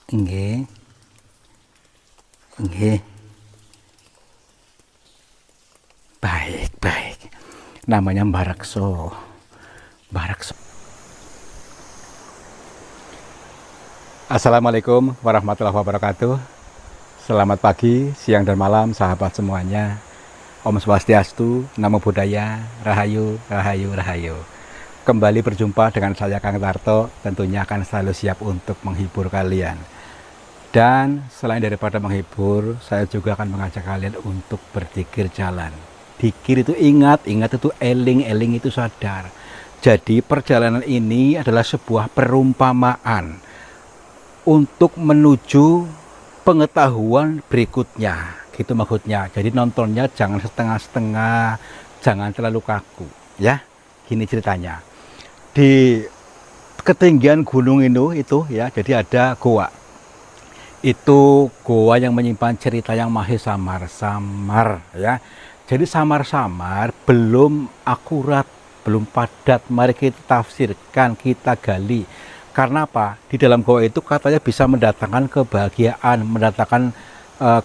Nggih. Nggih. Baik, baik. Namanya Mbah Rekso. Mbah Rekso. Assalamualaikum warahmatullahi wabarakatuh. Selamat pagi, siang dan malam sahabat semuanya. Om Swastiastu, Namo Buddhaya, Rahayu, Rahayu, Rahayu. Kembali berjumpa dengan saya Kang Tarto, tentunya akan selalu siap untuk menghibur kalian. Dan selain daripada menghibur, saya juga akan mengajak kalian untuk berzikir jalan. Dikir itu ingat, ingat itu eling, eling itu sadar. Jadi perjalanan ini adalah sebuah perumpamaan untuk menuju pengetahuan berikutnya. Gitu maksudnya. Jadi nontonnya jangan setengah-setengah, jangan terlalu kaku. Ya, gini ceritanya. Di ketinggian gunung itu ya, jadi ada goa. Itu goa yang menyimpan cerita yang masih samar-samar ya. Jadi samar-samar, belum akurat, belum padat. Mari kita tafsirkan, kita gali. Karena apa? Di dalam goa itu katanya bisa mendatangkan kebahagiaan, mendatangkan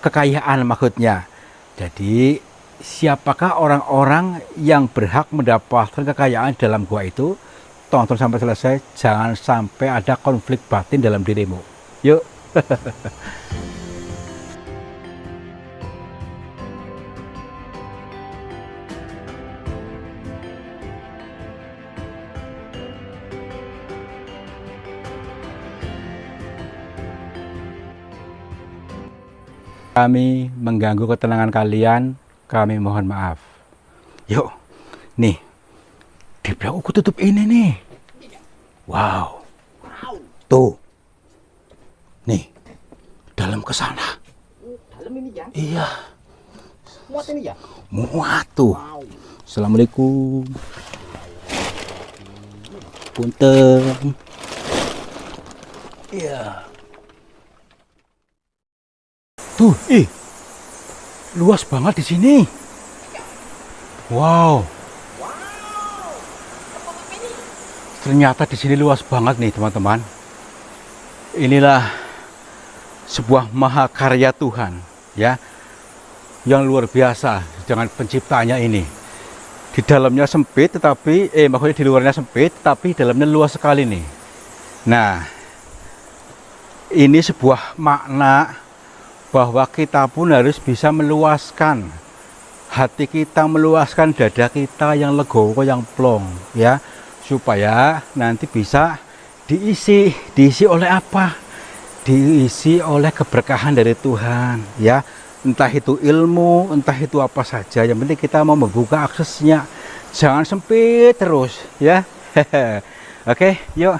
kekayaan maksudnya. Jadi siapakah orang-orang yang berhak mendapatkan kekayaan dalam goa itu? Tonton sampai selesai, jangan sampai ada konflik batin dalam dirimu. Yuk. Kami mengganggu ketenangan kalian, kami mohon maaf. Yuk, nih, di belakang aku tutup ini nih. Wow, tuh, nih, dalam ke sana. Dalam ini ya? Iya, Muat ini ya? muat tuh. Wow. Assalamualaikum. Punten. Iya. Tuh, luas banget di sini. Wow. Ternyata di sini luas banget nih, teman-teman. Inilah sebuah mahakarya Tuhan, ya, yang luar biasa dengan penciptanya ini. Di dalamnya sempit, tetapi maksudnya di luarnya sempit, tapi di dalamnya luas sekali nih. Nah, ini sebuah makna bahwa kita pun harus bisa meluaskan hati kita, meluaskan dada kita yang legowo, yang plong, ya, supaya nanti bisa diisi oleh apa? Diisi oleh keberkahan dari Tuhan, ya, entah itu ilmu, entah itu apa saja, yang penting kita mau membuka aksesnya, jangan sempit terus, ya. Oke, yuk.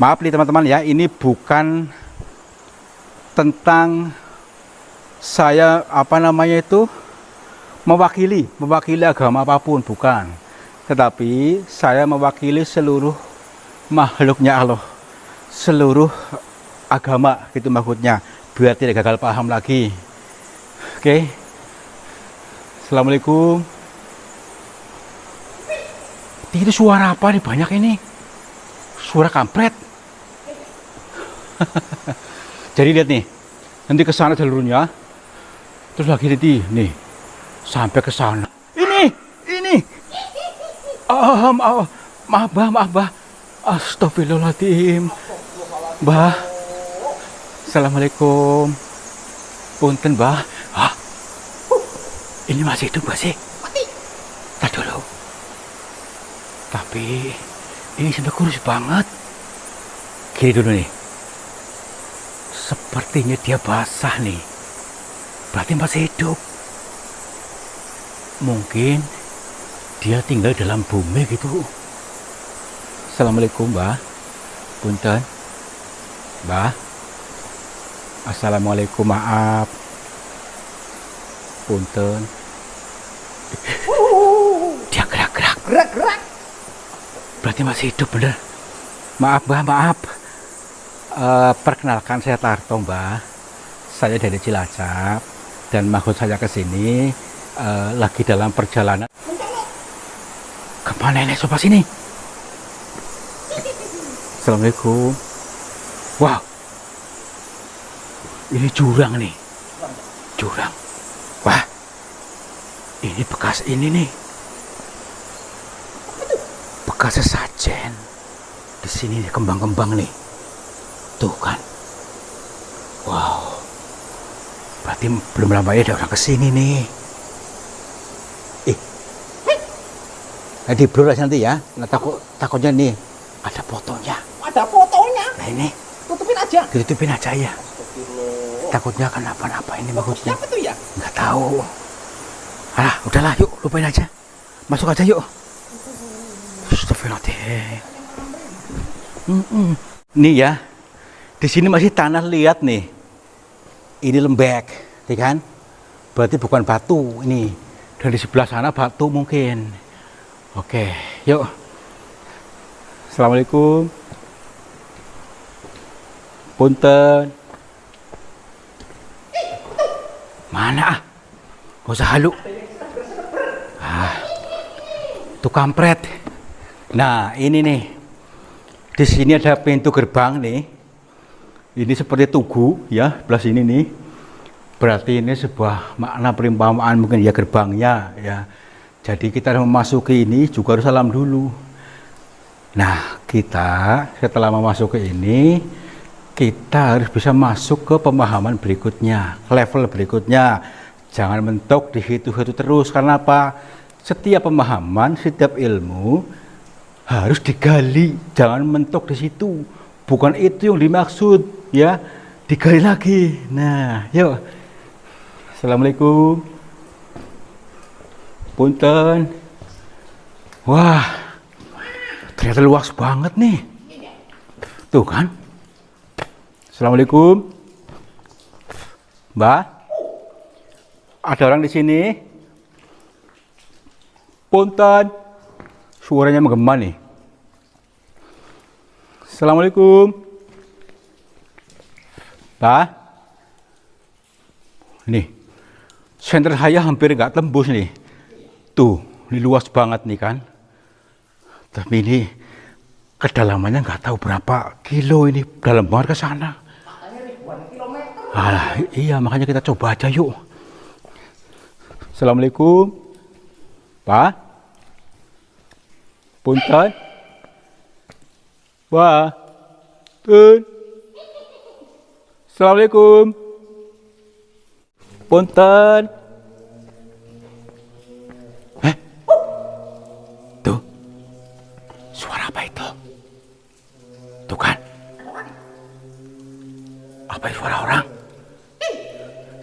Maaf nih teman-teman ya, ini bukan tentang saya mewakili agama apapun, bukan, tetapi saya mewakili seluruh makhluknya Allah, seluruh agama gitu maksudnya, biar tidak gagal paham lagi. Oke. Assalamualaikum. Itu suara apa nih, banyak ini suara kampret. Jadi lihat nih, nanti ke sana jalurnya, terus lagi nih, sampai ke sana. Ini. Maaf bah. Astagfirullahaladzim. Bah. Assalamualaikum. Punten bah. Hah? Ini masih hidup gak sih? Mati. Tak dulu. Tapi ini sudah kurus banget. Gini dulu nih. Sepertinya dia basah nih. Berarti masih hidup. Mungkin dia tinggal dalam bumi gitu. Assalamualaikum, Mbah. Punten. Mbah. Assalamualaikum, maaf. Punten. Dia gerak-gerak. Gerak. Berarti masih hidup bener. Maaf, Mbah, maaf. Perkenalkan, saya Tarto, Mbah. Saya dari Cilacap dan maksud saya ke sini lagi dalam perjalanan. Kemana ini? Coba sini. Assalamualaikum. Wow, ini jurang nih, jurang. Wah, ini bekas ini nih, bekas sesajen. Di sini nih, kembang-kembang nih, tuh kan. Wow, berarti belum lama ya ada orang kesini nih. Di blur nanti ya. Nah, takutnya nih ada fotonya. Ada fotonya. Nah ini Tutupin aja. ditutupin aja ya. Astagfirullah. Takutnya kenapa-napa ini maksudnya. Siapa tuh ya? Nggak tahu. Alah, udahlah yuk, lupain aja. Masuk aja yuk. Astagfirullahaladzim. Nih ya, di sini masih tanah liat nih. Ini lembek, ya kan? Berarti bukan batu ini. Dan di sebelah sana batu mungkin. Oke, yuk. Assalamualaikum. Punten. Mana ah? Gak usah halu. Tuh kampret. Nah, ini nih. Di sini ada pintu gerbang nih. Ini seperti tugu ya, sebelah sini nih. Berarti ini sebuah makna perimpamaan mungkin ya gerbangnya ya. Jadi kita memasuki ini juga harus salam dulu. Nah, kita setelah memasuki ini, kita harus bisa masuk ke pemahaman berikutnya, level berikutnya. Jangan mentok di situ-situ terus. Karena apa? Setiap pemahaman, setiap ilmu harus digali. Jangan mentok di situ. Bukan itu yang dimaksud, ya. Digali lagi. Nah, yuk. Assalamualaikum. Punten. Wah, ternyata luas banget nih. Tuh kan. Assalamualaikum. Mbak, ada orang di sini? Punten. Suaranya menggema nih. Assalamualaikum. Mbak. Nih. Senter saya hampir nggak tembus nih. Tuh, ini luas banget nih kan. Tapi ini kedalamannya nggak tahu berapa kilo ini, dalam banget ke sana. Makanya ribuan kilometer. Alah, iya makanya kita coba aja yuk. Assalamualaikum. Pak. Punten. Wah. Tun. Assalamualaikum. Punten. Tuh. Suara apa itu? Tuh kan. Apa itu suara orang?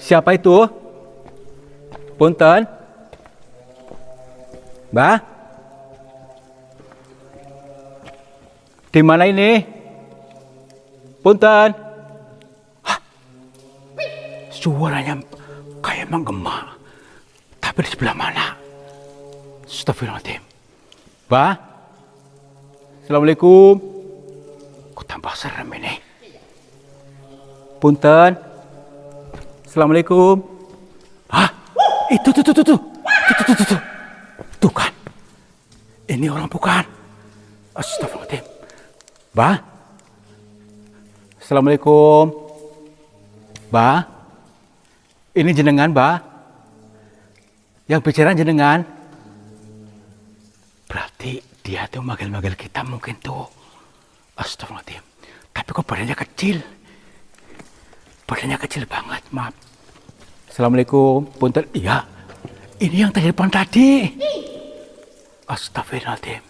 Siapa itu? Punten. Mbak? Di mana ini? Punten. Hah? Suaranya kayak menggema. Tapi di sebelah mana? Astagfirullahaladzim. Mbak? Assalamualaikum. Kok tambah serem ini? Punten. Assalamualaikum. Hah? Itu tuh. Tuh kan. Ini orang bukan. Astagfirullahaladzim. Mbak? Assalamualaikum. Mbak? Ini jenengan, Mbak? Yang bicara jenengan? Berarti dia tuh manggil-manggil kita mungkin tuh. Astagfirullahaladzim. Tapi kok badannya kecil? Badannya kecil banget, maaf. Assalamualaikum. Punten. Iya. Ini yang telepon tadi. Astagfirullahaladzim.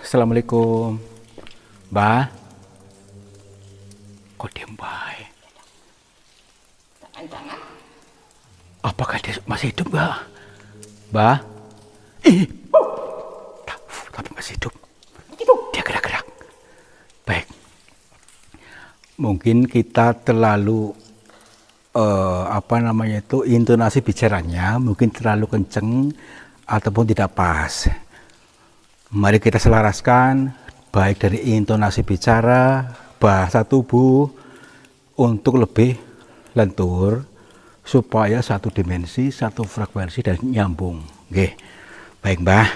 Assalamualaikum. Mbak. Kok diem baik? Apakah dia masih hidup, Mbak? Mbak? Tapi masih hidup. Dia gerak-gerak. Baik. Mungkin kita terlalu intonasi bicaranya mungkin terlalu kenceng ataupun tidak pas. Mari kita selaraskan baik dari intonasi bicara, bahasa tubuh untuk lebih lentur supaya satu dimensi, satu frekuensi dan nyambung. Oke. Baik, Mbah.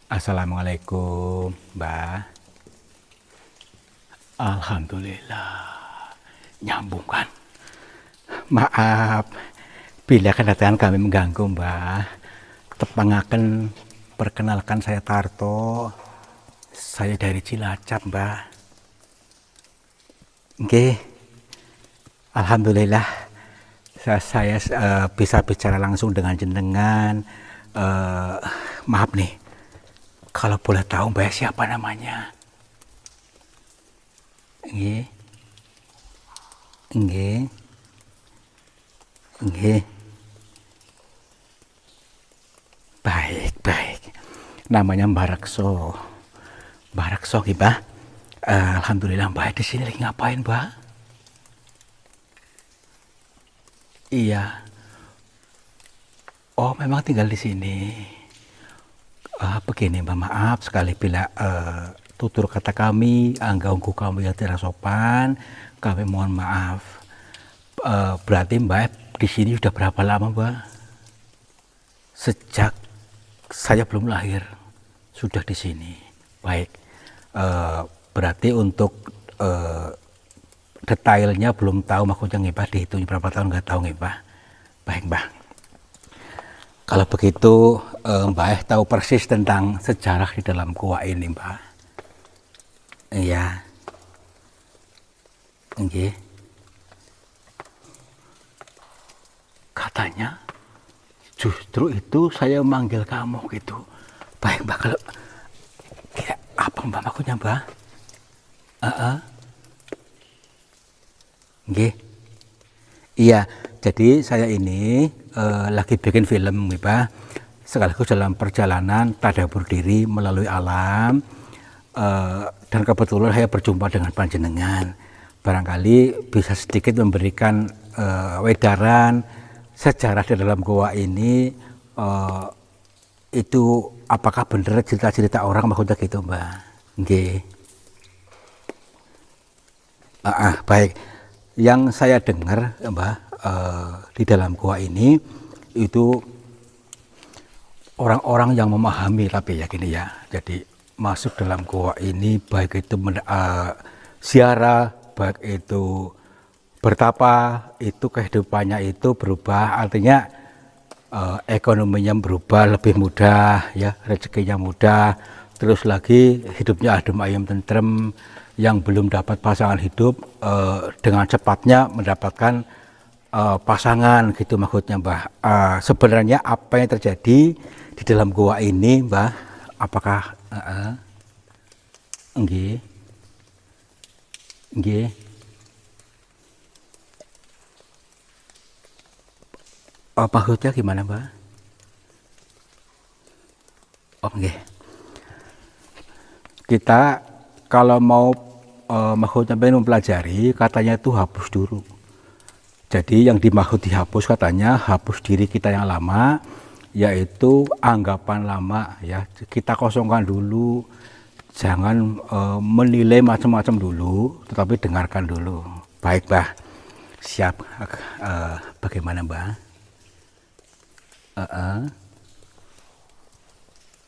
Assalamualaikum, Mbah. Alhamdulillah. Nyambung kan? Maaf, bila kedatangan kami mengganggu, Mbah. Tepangaken perkenalkan saya Tarto. Saya dari Cilacap, Mbah. Nggih. Alhamdulillah. Saya bisa bicara langsung dengan jenengan. Maaf nih, kalau boleh tahu Mbah siapa namanya? Nggih. Nggih. Nggih. Baik. Namanya Mbah Rekso. Mbah Rekso nggih, Mbah. Alhamdulillah, Mbah di sini lagi ngapain, Mbah? Iya. Oh, memang tinggal di sini. Begini, Mbah, maaf sekali bila tutur kata kami, angganggu kamu yang tidak sopan. Kami mohon maaf. Berarti Mbak di sini sudah berapa lama, Mbak? Sejak saya belum lahir sudah di sini. Baik. Berarti untuk detailnya belum tahu, maksudnya nggih, Mbak, dihitung berapa tahun nggak tahu nggih, Mbak. Baik, Mbak. Kalau begitu Mbak tahu persis tentang sejarah di dalam gua ini, Mbak. Iya. Nggih. Katanya justru itu saya manggil kamu gitu. Baik, Mbak, kalau kira apa Mbak maksudnya, Mbak? Nggih. Iya, jadi saya ini lagi bikin film, Mbak. Sekaligus dalam perjalanan tadabur diri melalui alam. Dan kebetulan saya berjumpa dengan panjenengan. Barangkali bisa sedikit memberikan wedaran sejarah di dalam goa ini. Itu apakah benar cerita-cerita orang, maksudnya gitu, Mbak? Nggih. Baik. Yang saya dengar, Mbak, di dalam goa ini itu orang-orang yang memahami, tapi ya gini ya. Jadi masuk dalam goa ini baik itu ziarah, baik itu bertapa, itu kehidupannya itu berubah, artinya ekonominya berubah lebih mudah, ya, rezekinya mudah, terus lagi hidupnya adem ayem tentrem, yang belum dapat pasangan hidup dengan cepatnya mendapatkan pasangan gitu, maksudnya, Mbah. Sebenarnya apa yang terjadi di dalam goa ini, Mbah? Apakah nggih? Nggih. Maksudnya gimana, Mbak? Oh, nggih. Kita kalau mau maksudnya pengen mempelajari, katanya itu hapus dulu. Jadi yang dimaksud dihapus katanya hapus diri kita yang lama, yaitu anggapan lama, ya. Kita kosongkan dulu, jangan menilai macam-macam dulu, tetapi dengarkan dulu. Baik, Mbah. Siap. Bagaimana, Mbah?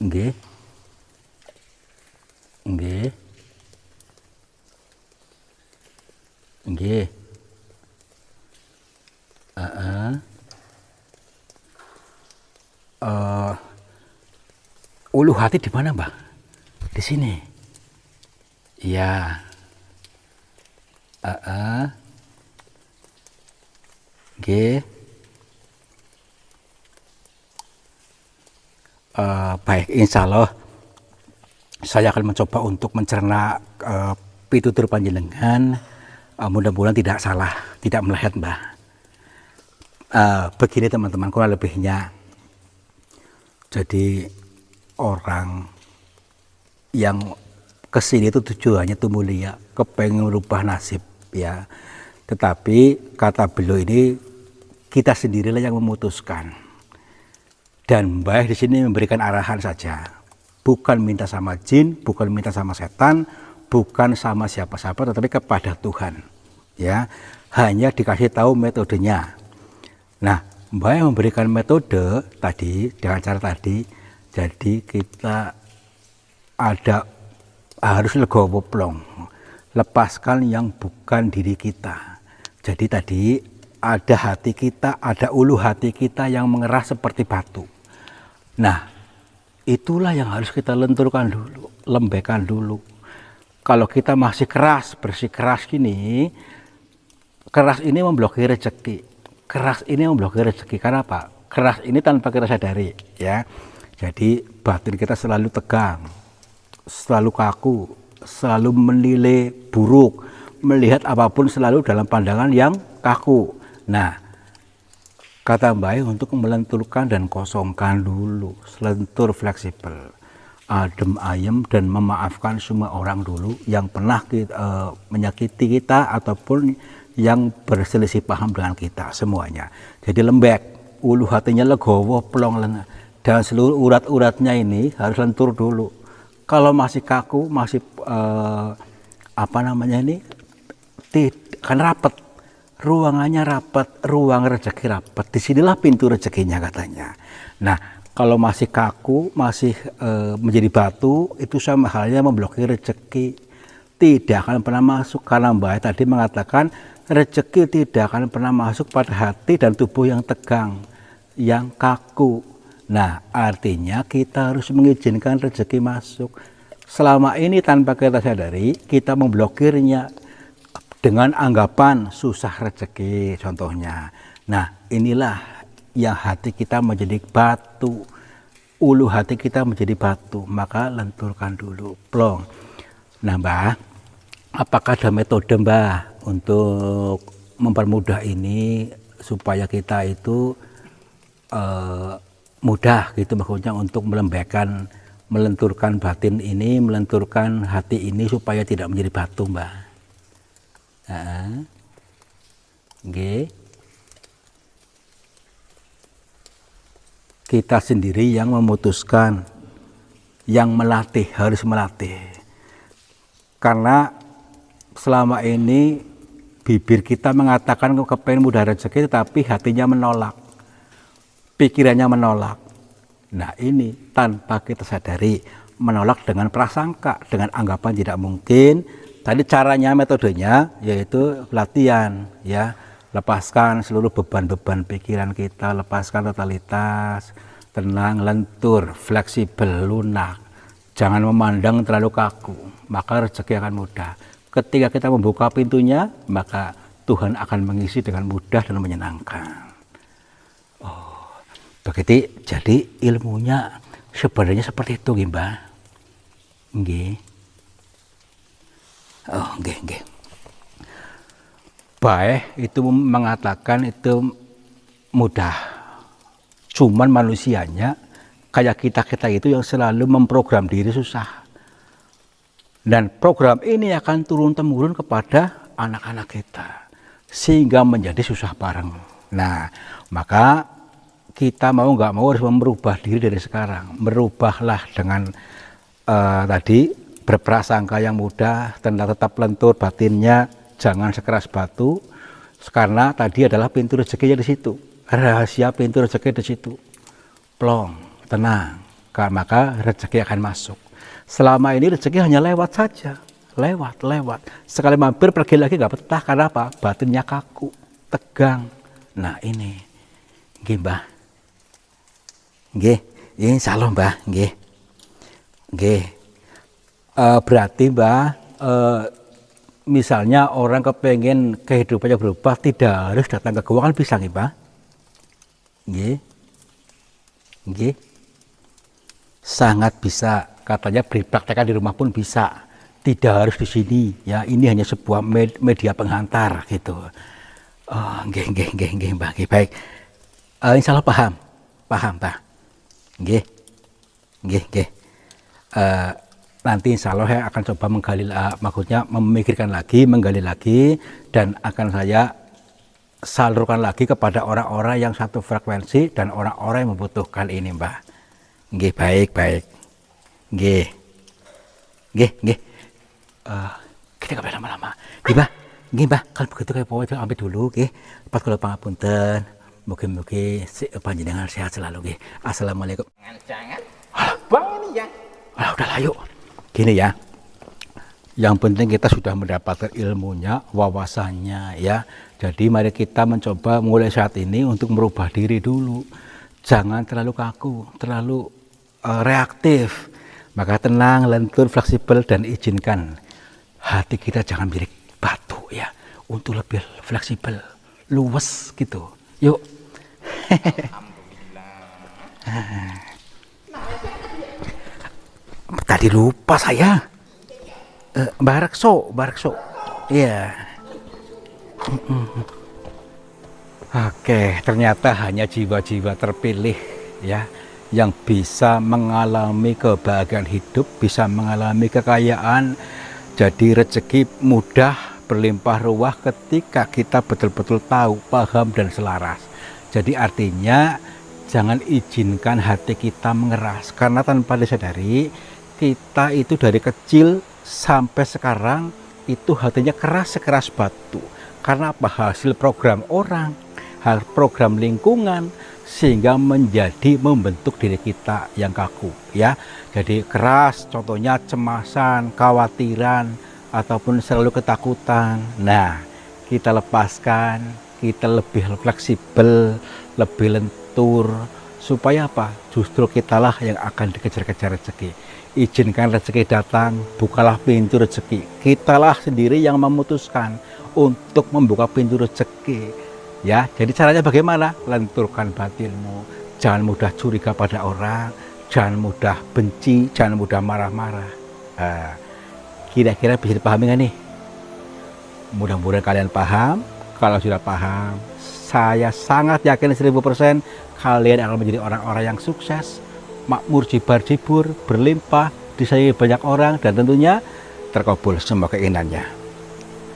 Nggih. Nggih. Nggih. Ulu hati di mana, Mbak? Di sini. Iya. Nggih. Baik, insya Allah saya akan mencoba untuk mencerna pitutur panjenengan. Mudah-mudahan tidak salah, tidak meleset, Mbah. Begini teman-teman, kurang lebihnya. Jadi orang yang kesini itu tujuannya itu mulia, kepengen merubah nasib, ya. Tetapi kata beliau ini kita sendirilah yang memutuskan. Dan Mbah di sini memberikan arahan saja, bukan minta sama jin, bukan minta sama setan, bukan sama siapa-siapa, tetapi kepada Tuhan, ya. Hanya dikasih tahu metodenya. Nah, Mbah yang memberikan metode tadi dengan cara tadi, jadi kita harus legowo plong. lepaskan yang bukan diri kita. Jadi tadi ada hati kita, ada ulu hati kita yang mengerah seperti batu. Nah, itulah yang harus kita lenturkan dulu, lembekkan dulu. Kalau kita masih keras, bersikeras gini, keras ini memblokir rezeki. Keras ini memblokir rezeki. Karena apa? Keras ini tanpa kita sadari, ya. Jadi batin kita selalu tegang, selalu kaku, selalu menilai buruk, melihat apapun selalu dalam pandangan yang kaku. Nah, kata Mbak untuk melenturkan dan kosongkan dulu, selentur fleksibel, adem ayem dan memaafkan semua orang dulu yang pernah menyakiti kita ataupun yang berselisih paham dengan kita semuanya. Jadi lembek, ulu hatinya legowo, plong lengah, dan seluruh urat-uratnya ini harus lentur dulu. Kalau masih kaku, masih kan rapat, ruangannya rapat, ruang rezeki rapat. Disinilah pintu rezekinya katanya. Nah, kalau masih kaku, masih menjadi batu, itu sama halnya memblokir rezeki. Tidak akan pernah masuk, karena Mbak tadi mengatakan rezeki tidak akan pernah masuk pada hati dan tubuh yang tegang, yang kaku. Nah, artinya kita harus mengizinkan rezeki masuk. Selama ini tanpa kita sadari, kita memblokirnya dengan anggapan susah rezeki contohnya. Nah, inilah yang hati kita menjadi batu, ulu hati kita menjadi batu, maka lenturkan dulu, plong. Nah Mbah, apakah ada metode Mbah untuk mempermudah ini supaya kita itu mudah gitu, maksudnya untuk melembekkan, melenturkan batin ini, melenturkan hati ini supaya tidak menjadi batu Mbah? Nggih. Kita sendiri yang memutuskan, yang melatih, harus melatih. Karena selama ini bibir kita mengatakan kepengen mudah rezeki, tetapi hatinya menolak, pikirannya menolak. Nah ini tanpa kita sadari, menolak dengan prasangka, dengan anggapan tidak mungkin. Tadi caranya, metodenya yaitu latihan, ya. Lepaskan seluruh beban-beban pikiran kita, lepaskan totalitas, tenang, lentur, fleksibel, lunak. Jangan memandang terlalu kaku, maka rezeki akan mudah. Ketika kita membuka pintunya, maka Tuhan akan mengisi dengan mudah dan menyenangkan. Oh, begitu. Jadi ilmunya sebenarnya seperti itu, Mbak. Nggih. Oh, nggih. Baik itu mengatakan itu mudah, cuman manusianya kayak kita itu yang selalu memprogram diri susah, dan program ini akan turun-temurun kepada anak-anak kita sehingga menjadi susah bareng. Nah maka kita mau nggak mau harus merubah diri dari sekarang, merubahlah dengan tadi berprasangka yang mudah, dan tetap lentur batinnya. Jangan sekeras batu, karena tadi adalah pintu rezekinya di situ, rahasia pintu rezeki di situ. Plong, tenang, maka rezeki akan masuk. Selama ini rezeki hanya lewat saja, lewat. Sekali mampir pergi lagi nggak betah, karena apa? Batinnya kaku, tegang. Nah ini, nggih Mbah, nggih, insya Allah Mbah, nggih. Berarti Mbah. Misalnya orang kepengen kehidupannya berubah, tidak harus datang ke gua, kan bisa nih Pak? Nggih. Sangat bisa, katanya dipraktekkan di rumah pun bisa. Tidak harus di sini, ya. Ini hanya sebuah media penghantar gitu. Oh, nggih Mbak. Baik. Insya Allah paham Pak. Nggih. Nanti insya Allah saya akan coba menggali, maksudnya memikirkan lagi, menggali lagi, dan akan saya salurkan lagi kepada orang-orang yang satu frekuensi dan orang-orang yang membutuhkan ini, Mbak. Nggih, baik. Nggih. Kita nggak boleh lama-lama. Nggih, Mbak. Kalau begitu kayak pokoknya ambil dulu, nggih. Pas kalau pangapunten, mugi-mugi panjenengan sehat selalu, nggih. Assalamualaikum. Jangan. Bang ini ya. Udahlah, yuk. Gini ya, Yang penting kita sudah mendapatkan ilmunya, wawasannya ya. Jadi mari kita mencoba mulai saat ini untuk merubah diri dulu. Jangan terlalu kaku, terlalu reaktif. Maka tenang, lentur, fleksibel, dan izinkan hati kita jangan mirip batu ya. Untuk lebih fleksibel, luwes gitu. Yuk. Tadi lupa saya. Barakso. Iya. Oke, ternyata hanya jiwa-jiwa terpilih ya yang bisa mengalami kebahagiaan hidup, bisa mengalami kekayaan, jadi rezeki mudah berlimpah ruah ketika kita betul-betul tahu, paham, dan selaras. Jadi artinya jangan izinkan hati kita mengeras, karena tanpa disadari kita itu dari kecil sampai sekarang itu hatinya keras sekeras batu. Karena apa? Hasil program orang, program lingkungan, sehingga menjadi membentuk diri kita yang kaku ya. Jadi keras, contohnya cemasan, khawatiran, ataupun selalu ketakutan. Nah, kita lepaskan, kita lebih fleksibel, lebih lentur, supaya apa? Justru kitalah yang akan dikejar-kejar rezeki. Izinkan rezeki datang, bukalah pintu rezeki. Kitalah sendiri yang memutuskan untuk membuka pintu rezeki. Ya, jadi caranya bagaimana? Lenturkan batinmu. Jangan mudah curiga pada orang, jangan mudah benci, jangan mudah marah-marah. Kira-kira bisa dipahami nggak nih? Mudah-mudahan kalian paham. Kalau sudah paham, saya sangat yakin 1000% kalian akan menjadi orang-orang yang sukses, makmur, jibar-jibur, berlimpah, disayangi banyak orang, dan tentunya terkabul semua keinginannya.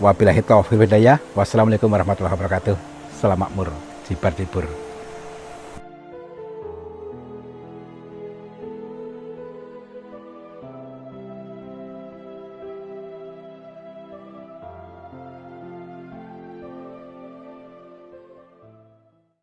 Wabillahi taufiq wal hidayah. Wassalamualaikum warahmatullahi wabarakatuh. Salam makmur, jibar-jibur.